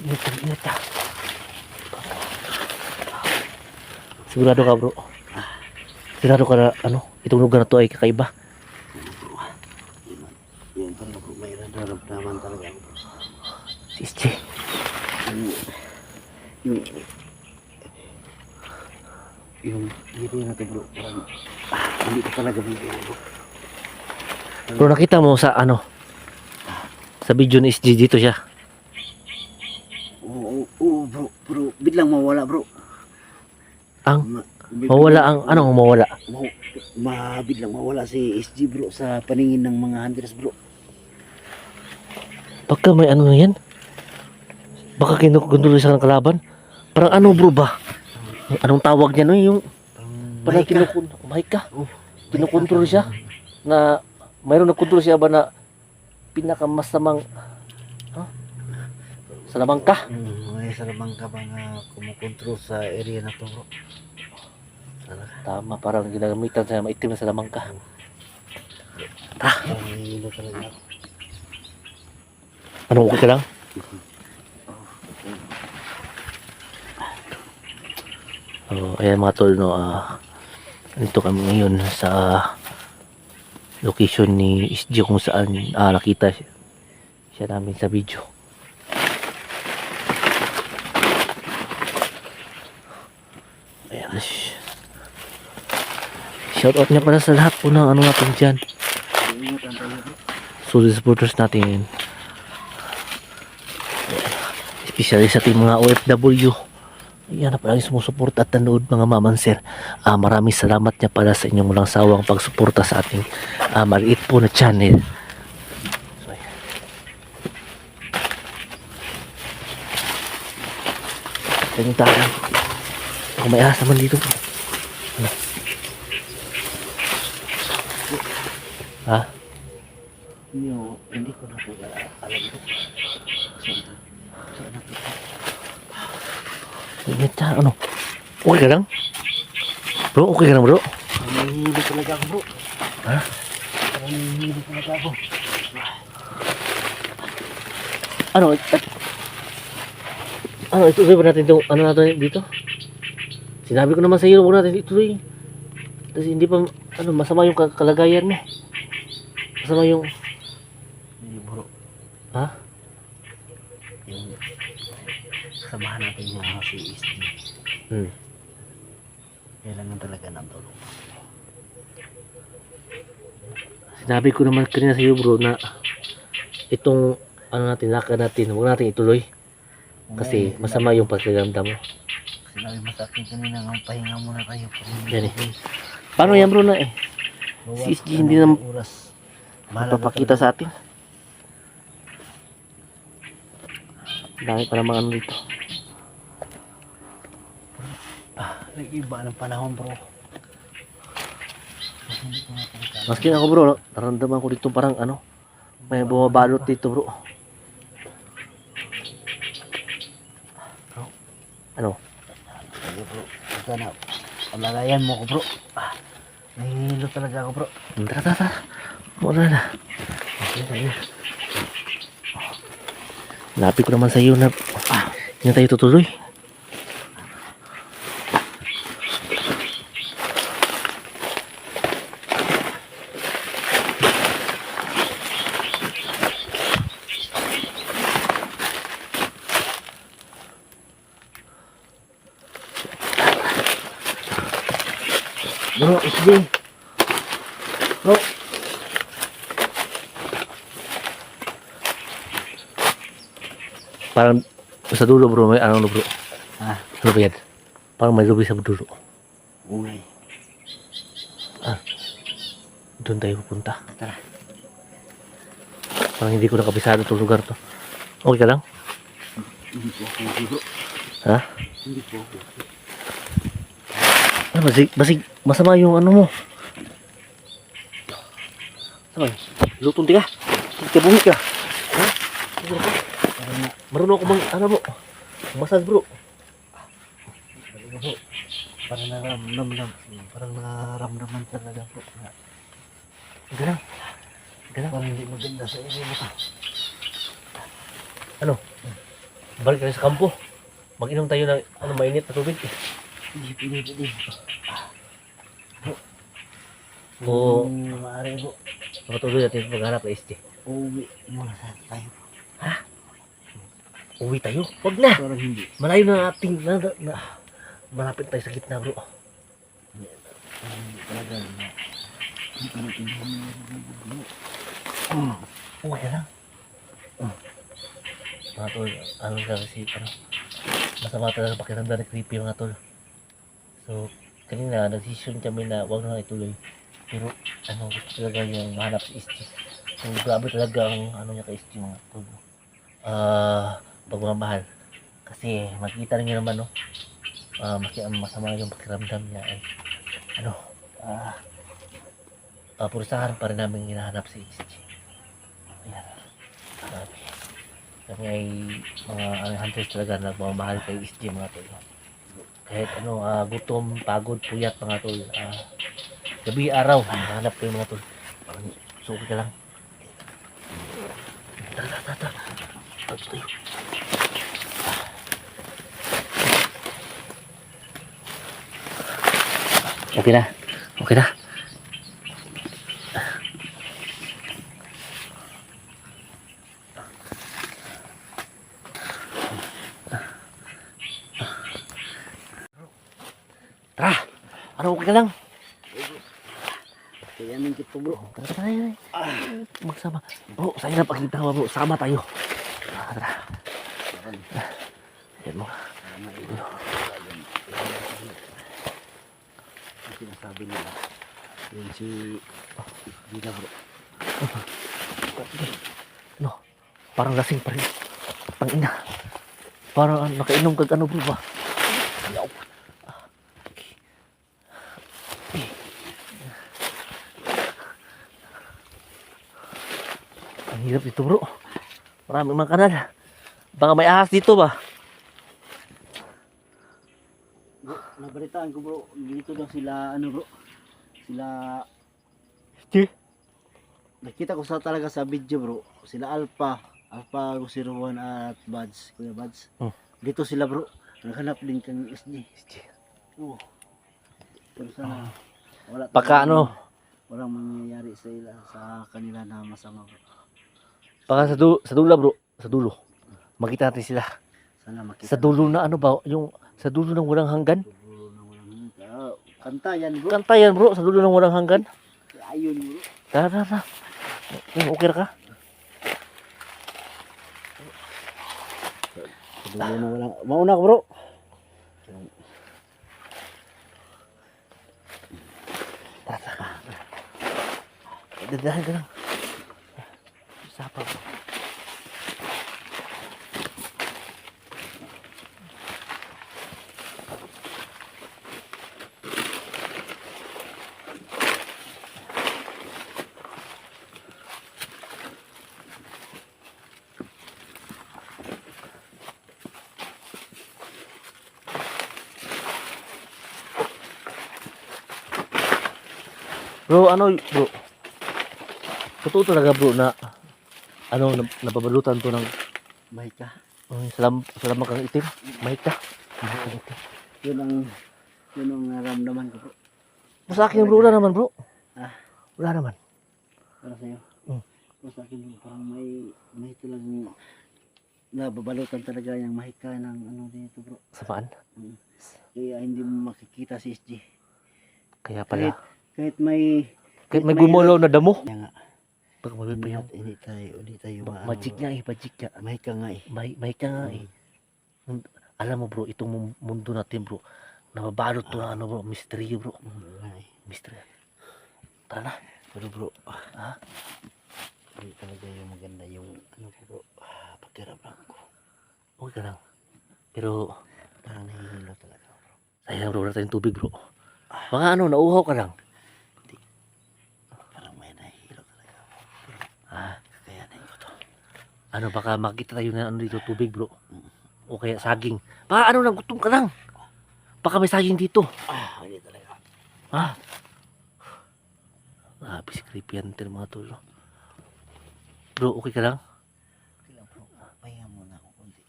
Ingat ka. Sigurado ka bro. Sigurado ka na ano, itong lugar na to ay kakaiba. Yan talaga bro, may nararamdaman talaga bro. Si SJ. Yung hindi na to bro, parang hindi ko talaga bro. Bro, nakita mo sa ano, sa video ni SJ dito siya. Oo bro, biglang mawala bro. Ang mawala ang anong mawala? Biglang mawala si SG bro sa paningin ng mga hunters bro. Pagka may ano na yan, baka kinukontrol siya ng kalaban. Parang ano bro ba? Anong tawag niya no? Yung parang kinukontrol siya na mayroon nagkontrol siya ba na pinakamasamang salamangka? May salamangka bang kumukontrol sa area na to bro. Tama, parang ginagamitan sa maitim na salamangka. Hilo talaga. Ano, okay ka lang? Ayan mga tol, no, dito kami ngayon sa location ni SG kung saan nakita siya namin sa video. Ayan, shoutout niya pala sa lahat po ng ano natin dyan, solid supporters natin, especially sa ating mga OFW. Yan na pala yung sumusuporta at nanood mga mamanser. Maraming salamat niya pala sa inyong walang sawang pagsuporta sa ating maliit po na channel. So, ayan yung tayo. Ako may ahas naman dito. Ha? Hindi ko na po alam bro. Ingat ka, ano? Okay ka lang? Bro, okay ka lang bro? Nanghihilo talaga ako bro. Ha? Nanghihilo talaga ako. Ano? Ano, ituloy ba natin itong ano natin dito? Sinabi ko naman sa iyo, huwag natin ituloy. Kasi hindi pa, ano, masama yung kalagayan mo. Masama yung... Hindi bro. Ha? Yung samahan natin yung si SG. Kailangan talaga ng tulong. Sinabi ko naman kanina sa iyo bro na itong ano natin, lakad natin, huwag natin ituloy. Kasi masama yung pagkaramdam mo. Sinabi mo sa akin kanina ng pahinga muna tayo. Yan eh. Paano yan bro na eh? Si SG hindi naman oras. papakita sa atin. Dami pa naman ano dito. Nag-iba ng panahon bro. Maski ako bro, naramdaman ko dito parang ano, may bumabalot dito bro. Ano? Sige bro, sana palagayan mo ko bro. Nahihilo talaga ako bro. Tara. Muna na. Lapit ko naman sa iyo na hindi tayo tutuloy. Bro, SJ. Bro. Parang sa dulo bro, may ano bro. Ano ba yan? Parang may lubi sa dulo. Ungay. Doon tayo pupunta. Tara. Parang hindi ko nakabisado itong lugar to. Okay ka lang? Hindi po ako bro. Ha? Hindi po ako. Ano, basig, masama yung ano mo. Ano, lutong ka. Kabuhi ka. Ha? Marunong ako bang, ano bro? Masas bro. Parang nararamdaman talaga po. Ganang. Parang hindi maganda sa inyo mo. Ano? Balik tayo sa kampo. Mag-inom tayo ng ano, mainit na tubig. Hindi, pwede. O Maaari bro. matuloy natin maghanap ng SG. Uwi muna tayo. Uwi tayo. Huwag na. Pero hindi. Malayo na natin. Malapit tayo sa gitna bro. Hindi talaga. Hindi ko natin bro. Uwi ka lang. Mga tol, ano kasi, masama talaga pakiramdam ni creepy mga tol. So, kanina, nag-decision kami na huwag na ituloy. Pero, gusto talaga yung mahanap si SG. So, grabe talaga ang niya kay SG mga tol. Pagmamahal. Kasi, makita niyo naman, no, masama yung pakiramdam niya ay, purusahan pa rin namin hinahanap si SG. Ayan. Grabe. Kami ay mga hunters talaga nagmamahal kay SG mga tol. Kahit gutom, pagod, puyat mga tol. Gabi araw, hanap kayo mga tol. Suki ka lang. Tara. Tapos tayo. Okay na. Tara! Okay ka lang? Kaya namin kita bro. Tara. Magsama. Bro, sa'yo na pagkita bro. Sama tayo. Tara. Yan mo. Ang sinasabi nila. Yung si Dina bro. Parang lasing pa rin. Pangina. Parang nakainom kag bro ba? Ayaw. Ang hirap dito bro. Maraming mga kanal. Baka may ahas dito ba? Bro, nabalitaan ko bro. Dito daw sila bro. Sila nakita ko talaga sa video bro. Sila Alpha 01 at Buds, Kuya Buds. Dito sila bro. Naghanap din kang SG. Oo. Pero sana wala Baka walang mangyayari sa kanila na masama bro. baka sa dulo bro. Sa dulo. Makita natin sila. Sana makita. Sa dulo na ba? Yung sa dulo ng walang hanggan? Dulo na walang kanta yan bro. Kanta yan bro. Sa dulo ng walang hanggan. Ayun bro. Tara. Okay ka? Sa dulo na walang. Mauna ko bro. Dadahan ka lang. Sapa bro. Bro, bro? Totoo talaga bro na nababalutan to ng Mahit ka. salamak ang itim. Mahit ka. Yun ang naramdaman ko bro. Sa akin bro, wala naman bro. Wala naman. Para sa'yo. Sa akin bro, parang may talagang nababalutan talaga yung mahit ka ng dito bro. Samaan? Kaya hindi mo makikita si SG. Kaya pala. Kahit may gumulaw na damo. Kaya nga. Baka mabib pa yung Hindi tayo magic niya magic niya. Mahit ka nga eh. Mahit ka nga eh. Alam mo bro, itong mundo natin bro, nababalot to ng bro, misteryo bro. Misteryo. Tara na. Pero bro, hindi talaga yung maganda yung ko bro, pagkirapan ko. Okay ka lang. Pero, Parang nahihilo talaga bro. sayang bro, wala tayong tubig bro. Mga nauuhaw ka lang. Parang may nahihilo talaga bro. Kakayanin ko to. Baka makita tayo na dito tubig bro. O kaya saging. Baka gutom ka lang. Baka may saging dito. Hindi talaga. Bis creepy yan din mga tolo. Bro, okay ka lang? Okay lang bro. Pahinga muna ako kunti.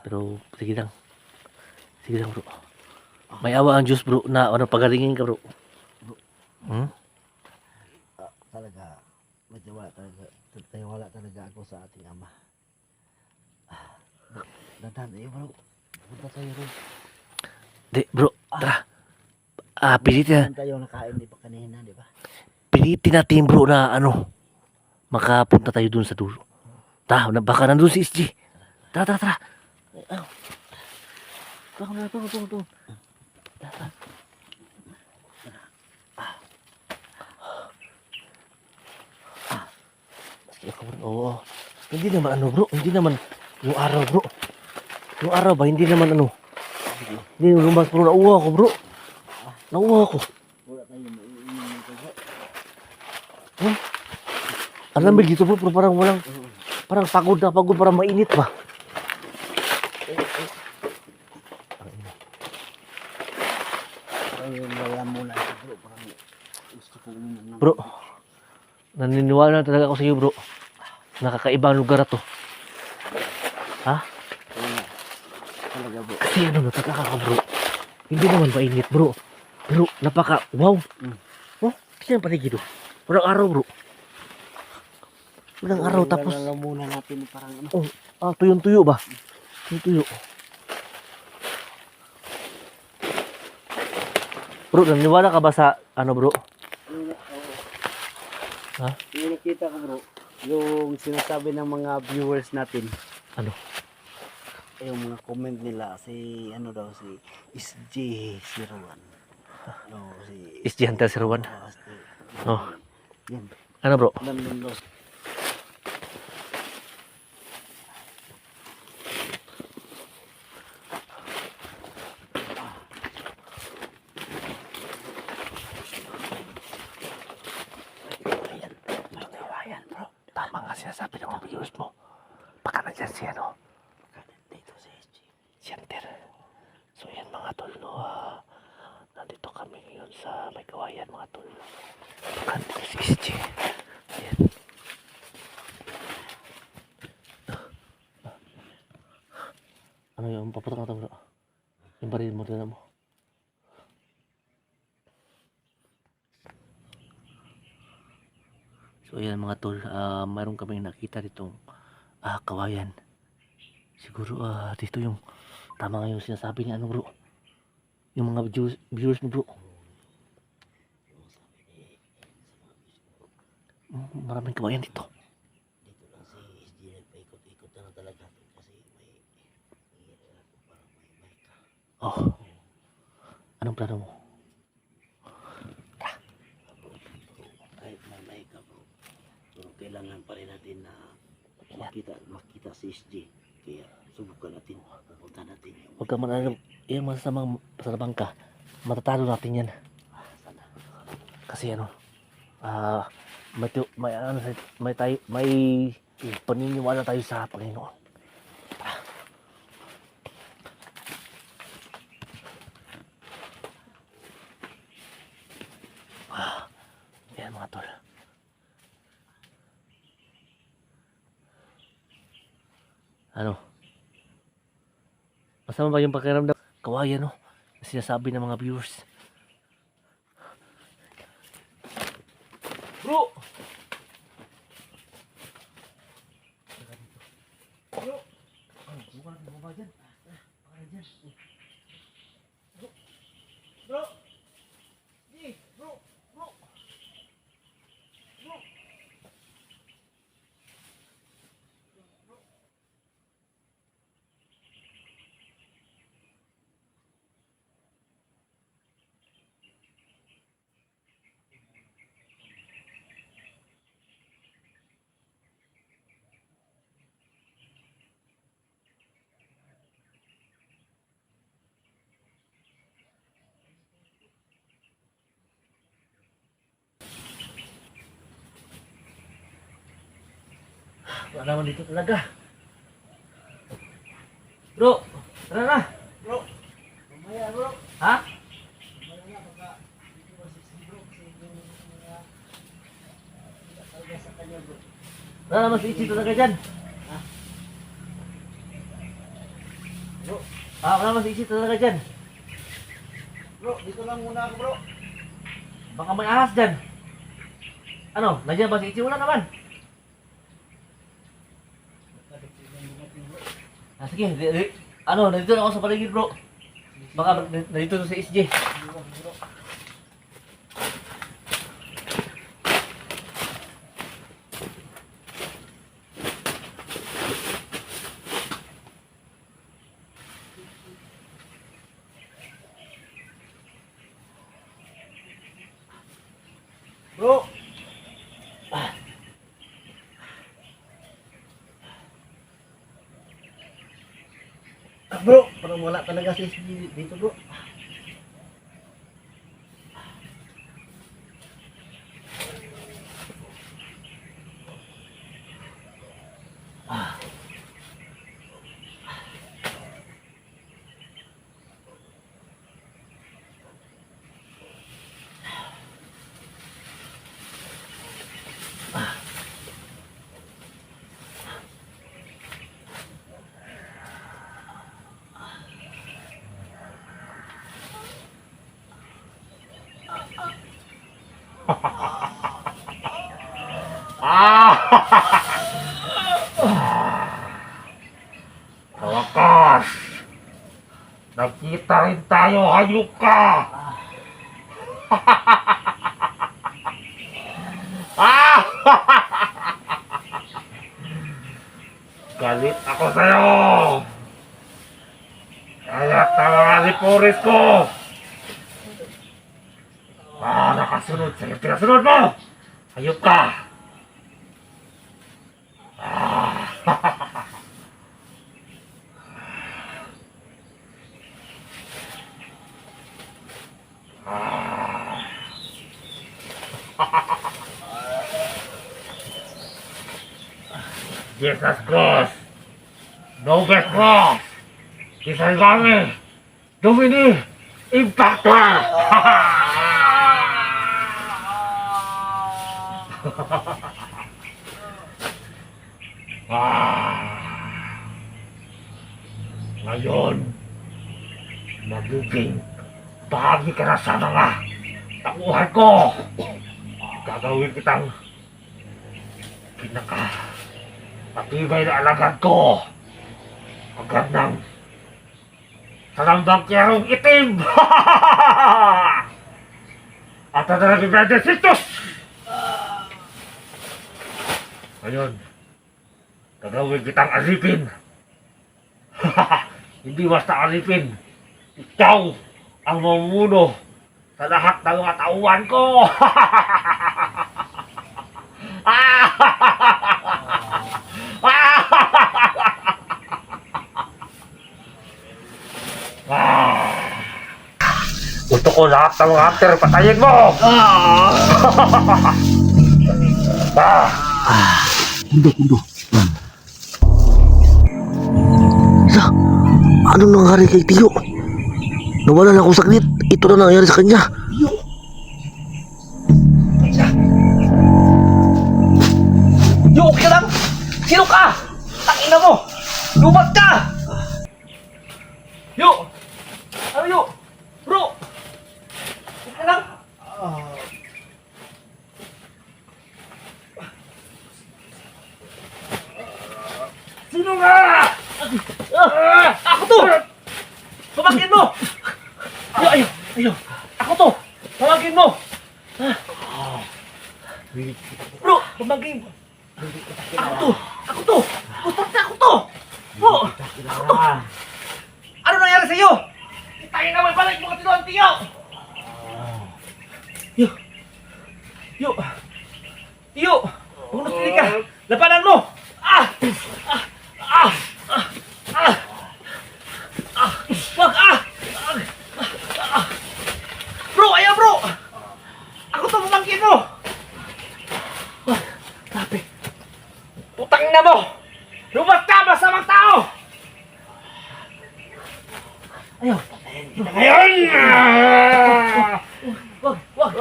Pero sige lang. Sige lang bro. May awa ang Diyos bro na ano pagalingin ka bro. Hmm? Talaga, may wala talaga ako sa ating ama. Dadan, bro. Punta tayo bro. Di bro, tara. Pilitin, Saan tayo nakain di pa kanina, di ba? pilitin natin bro na ano, makapunta tayo dun sa dulo. Tara, baka nandun si SG. Tara, tara, tara. Ano? Tungo. Tara. Sige ako bro, oo. Hindi naman ano bro, hindi naman yung araw bro. Yung araw ba, hindi naman ano. Hindi lumas bro, nauwa ako bro. Nauwa ako. Wala tayo maiinom nito bro. Ang lamig dito bro, pero parang walang, parang pagod na pagod, parang mainit ba? Parang yung wala muna ito bro. Parang gusto ko uminom ng... Bro, naniniwala na talaga ako sa iyo bro. Nakakaibang lugar to. Ha? Wala. Talaga bro. Kasi ano, natagaka ka bro. Hindi naman mainit bro. Pero napaka, wow. Oh, kasi ang paligid oh. Walang araw bro. Walang araw tapos, Wala muna natin parang ano. tuyong-tuyo ba? Tuyong-tuyo. Bro, naniniwala ka ba sa, ano bro? Ha? Yung nakita ko bro, yung sinasabi ng mga viewers natin, Ano? yung mga comment nila, si ano daw, si SJ01. No, si... SG Hunter 01. Oh. Yan. Ano bro? Nandun daw. Ayan bro. Tama nga sinasabi ng mga viewers mo. Baka nandyan si ano. Baka nandito si SJ. Si Hunter. So yan mga tol no. Nandito kami ngayon sa may kawayan mga tol. Baka nandito si SG. Ayan. Ano yung paputok na to bro? Yung baril mo rin mo. So ayan mga tol, mayroon kaming nakita ditong kawayan. Siguro dito yung tama nga yung sinasabi ni ano bro. Yung mga viewers mo bro. Maraming kawayan dito. Dito lang si SJ nagpaikot-ikot na talaga kasi may parang may ka. Oh. Anong plano mo? Kahit may ka bro. Pero kailangan pa rin natin na makita si SJ. Kaya subukan natin. Pupunta natin yung... Huwag ka manalo. Yung masasamang ka. Matatalo natin yan. Sana. Kasi ano, may paniniwala tayo sa Panginoon. Yan mga tol. Ano? Masama ba yung pakiramdam? Kawayan no? Sinasabi ng mga viewers. Bro! Bro! Bukan natin bumaba dyan. Baka dyan. Bro! Bro! Di! Bro! Bro! Bro! Wala naman dito talaga. Bro! Tara na! Bro! Mamaya bro! Ha? Mamaya na baka dito ba si SJ bro? Kasi yung mga... talaga sa kanya bro. Wala naman si Ichi talaga dyan. Wala mas isip talaga dyan. Bro, dito lang muna ako bro. Baka may ahas dyan. Ano, nandiyan ba si Ichi? Wala naman. Sige, nandito na ako sa paligid bro. Baka nandito na si SJ. Bro, bro, parang wala talaga si SG dito bro. Sa wakas, nagkita rin tayo, hayop ka! Ah! Galit ako sa'yo! Kaya mga lipuris ko! Nakasunod sa'yo, pinasunod mo! Hayop ka! Jesus Cross! Nobel Cross! Isalvame! Domini! Impactor! Ngayon, magiging bahagi ka na sa mga tauhan ko. Gagawin kitang matibay na alagad ko. Agad ng salambang kiyarong itim. At nadaragin na ng sitos. Ngayon, gagawin kitang alipin. Hindi basta alipin. Ikaw ang mamumuno sa lahat ng mga tauhan ko. Gusto ko lahat ng mga hunter patayin mo! Kundo. Isa, anong nangyari kay Tiyo? Nawala na akong saglit. Ito na nangyari sa kanya. Yo, okay lang! Sino ka? Tangina mo! Lumat ka! Yo! Ano yo? Bro! Okay lang? Sino nga? Ako to! Pamangkin mo! Ayo! Ako to! Pamangkin mo! Bro! Pamangkin mo! Ako to! Putak na ako to! Bro! Ako to! Ano nangyari sa'yo? Tayo naman balik mo kasi doon, Tiyo! Tiyo! Bunot sili ka! Labanan mo! Wag! Bro! Ayaw bro! Ako to pamangkin mo! Sabi! Putang na mo! Lumat ka! Masamang tao! Ayaw! Ngayon! Wag!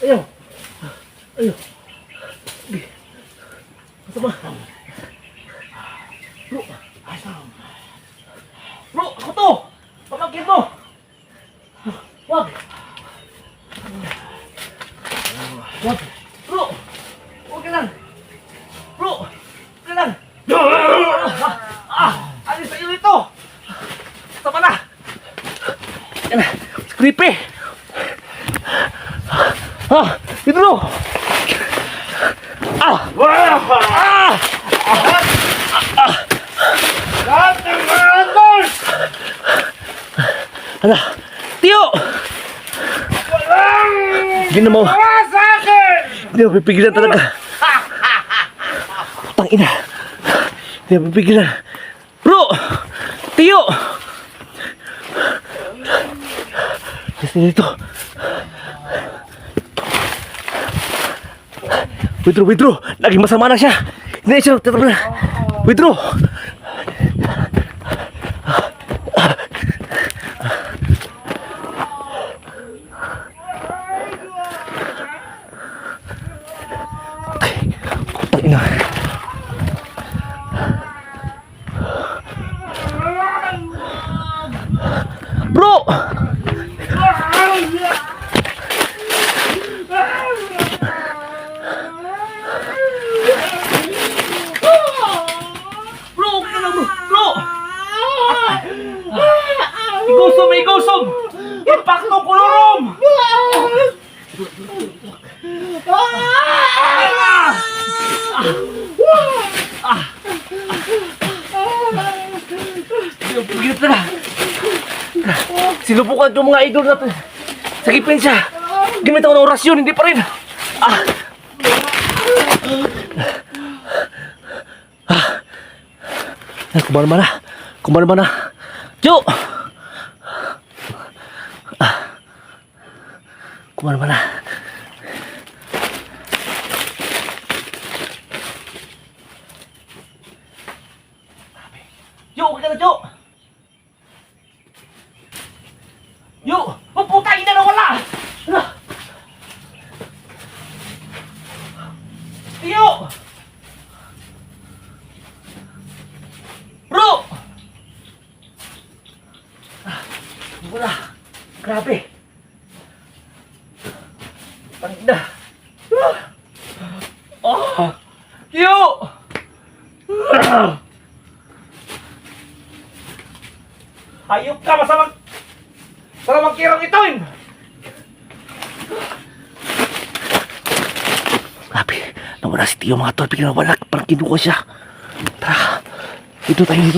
Ayaw! Masama. Bro. Bro, ako to! Pamangkin mo! Wag! Wag! Bro! Huwag ka lang! Bro! Huwag ka lang! Alis sa'yo dito! Tama na! Yan na! Creepy! Dito! Lahat ng mga andors! Hala! Tiyo! Hindi na mo. Sa akin! Hindi na pipigilan talaga. Putang ina. Hindi na pipigilan. Bro! Tiyo! Yes, dito. Withdraw. Laging masama na siya. Hindi siya. Tetap na. Withdraw. Putang ina. Bro! Bro! Huwag ka lang, bro! Bro! Igusom! Impacto kulurom! Pagilip na. Sinubukan ko mga idol natin. Sagipin siya. Gamit ako ng orasyon, hindi pa rin. Kumalma na. Jo! Kumalma na. Jo, huwag ka na, Jo! Jo! Oh, puta, ina na wala! Ano? Tiyo! Bro! Wala. Grabe. Pangina. Tiyo! Hayop ka, masamang kirang ito eh! Grabe. Nawala si Tiyo mga tol. Bigla nawala. Parang kinuha siya. Tara. Dito tayo.